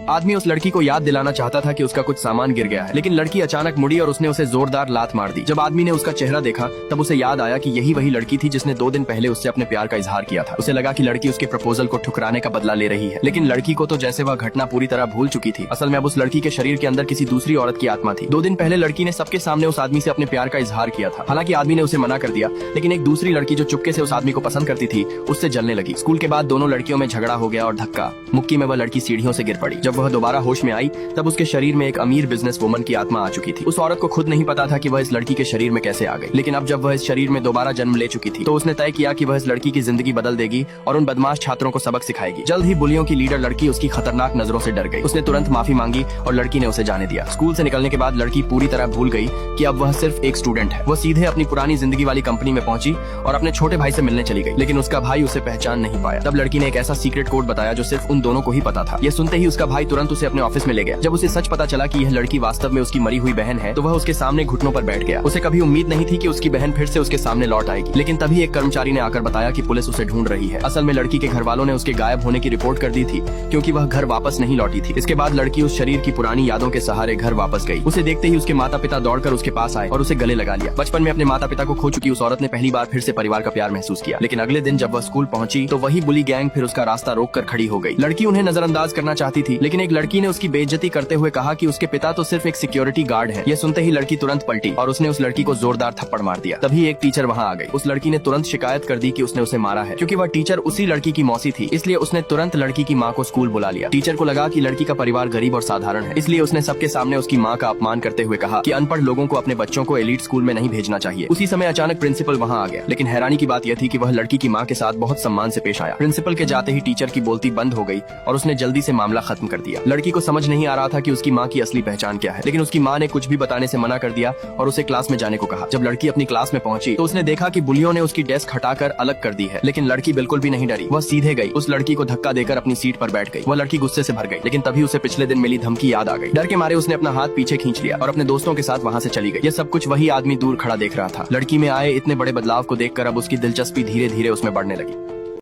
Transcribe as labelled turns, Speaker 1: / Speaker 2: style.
Speaker 1: आदमी उस लड़की को याद दिलाना चाहता था कि उसका कुछ सामान गिर गया है, लेकिन लड़की अचानक मुड़ी और उसने उसे जोरदार लात मार दी। जब आदमी ने उसका चेहरा देखा तब उसे याद आया कि यही वही लड़की थी जिसने 2 दिन पहले उससे अपने प्यार का इजहार किया था। उसे लगा कि लड़की उसके प्रपोजल को ठुकराने का बदला ले रही है, लेकिन लड़की को तो जैसे वह घटना पूरी तरह भूल चुकी थी। असल में अब उस लड़की के शरीर के अंदर किसी दूसरी औरत की आत्मा थी। 2 दिन पहले लड़की ने सबके सामने उस आदमी से अपने प्यार का इजहार किया था। हालांकि आदमी ने उसे मना कर दिया, लेकिन एक दूसरी लड़की जो चुपके से उस आदमी को पसंद करती थी उससे जलने लगी। स्कूल के बाद दोनों लड़कियों में झगड़ा हो गया और धक्का मुक्की में वह लड़की सीढ़ियों से गिर पड़ी। जब वह दोबारा होश में आई तब उसके शरीर में एक अमीर बिजनेस वुमन की आत्मा आ चुकी थी। उस औरत को खुद नहीं पता था कि वह इस लड़की के शरीर में कैसे आ गई, लेकिन अब जब वह इस शरीर में दोबारा जन्म ले चुकी थी तो उसने तय किया कि वह इस लड़की की जिंदगी बदल देगी और उन बदमाश छात्रों को सबक सिखाएगी। जल्द ही बुलियों की लीडर लड़की उसकी खतरनाक नजरों से डर गई। उसने तुरंत माफी मांगी और लड़की ने उसे जाने दिया। स्कूल से निकलने के बाद लड़की पूरी तरह भूल गई कि अब वह सिर्फ एक स्टूडेंट है। वह सीधे अपनी पुरानी जिंदगी वाली कंपनी में पहुंची और अपने छोटे भाई से मिलने चली गई, लेकिन उसका भाई उसे पहचान नहीं पाया। तब लड़की ने एक ऐसा सीक्रेट कोड बताया जो सिर्फ उन दोनों को ही पता था। यह सुनते ही उसका भाई तुरंत उसे अपने ऑफिस में ले गया। जब उसे सच पता चला कि यह लड़की वास्तव में उसकी मरी हुई बहन है तो वह उसके सामने घुटनों पर बैठ गया। उसे कभी उम्मीद नहीं थी कि उसकी बहन फिर से उसके सामने लौट आएगी, लेकिन तभी एक कर्मचारी ने आकर बताया कि पुलिस उसे ढूंढ रही है। असल में लड़की के घर वालों ने उसके गायब होने की रिपोर्ट कर दी थी क्योंकि वह घर वापस नहीं लौटी थी। इसके बाद लड़की उस शरीर की पुरानी यादों के सहारे घर वापस गई। उसे देखते ही उसके माता पिता दौड़कर उसके पास आए और उसे गले लगा लिया। बचपन में अपने माता पिता को खो चुकी उस औरत ने पहली बार फिर से परिवार का प्यार महसूस किया। लेकिन अगले दिन जब वह स्कूल पहुंची तो वही बुली गैंग फिर उसका रास्ता रोक कर खड़ी हो गई। लड़की उन्हें नजरअंदाज करना चाहती थी, लेकिन एक लड़की ने उसकी बेइज्जती करते हुए कहा कि उसके पिता तो सिर्फ एक सिक्योरिटी गार्ड है। यह सुनते ही लड़की तुरंत पलटी और उसने उस लड़की को जोरदार थप्पड़ मार दिया। तभी एक टीचर वहां आ गई। उस लड़की ने तुरंत शिकायत कर दी कि उसने उसे मारा है। क्योंकि वह टीचर उसी लड़की की मौसी थी, इसलिए उसने तुरंत लड़की की माँ को स्कूल बुला लिया। टीचर को लगा कि लड़की का परिवार गरीब और साधारण है, इसलिए उसने सबके सामने उसकी माँ का अपमान करते हुए कहा कि अनपढ़ लोगों को अपने बच्चों को एलीट स्कूल में नहीं भेजना चाहिए। उसी समय अचानक प्रिंसिपल वहाँ आ गया, लेकिन हैरानी की बात यह थी कि वह लड़की की माँ के साथ बहुत सम्मान से पेश आया। प्रिंसिपल के जाते ही टीचर की बोलती बंद हो गई और उसने जल्दी से मामला खत्म कर दिया। लड़की को समझ नहीं आ रहा था कि उसकी माँ की असली पहचान क्या है, लेकिन उसकी माँ ने कुछ भी बताने से मना कर दिया और उसे क्लास में जाने को कहा। जब लड़की अपनी क्लास में पहुंची तो उसने देखा कि बुलियों ने उसकी डेस्क हटाकर अलग कर दी है, लेकिन लड़की बिल्कुल भी नहीं डरी। वह सीधे गई, उस लड़की को धक्का देकर अपनी सीट पर बैठ गई। वह लड़की गुस्से से भर गई, लेकिन तभी उसे पिछले दिन मिली धमकी याद आ गई। डर के मारे उसने अपना हाथ पीछे खींच लिया और अपने दोस्तों के साथ वहाँ से चली गई। यह सब कुछ वही आदमी दूर खड़ा देख रहा था। लड़की में आए इतने बड़े बदलाव को देखकर अब उसकी दिलचस्पी धीरे धीरे उसमें बढ़ने लगी।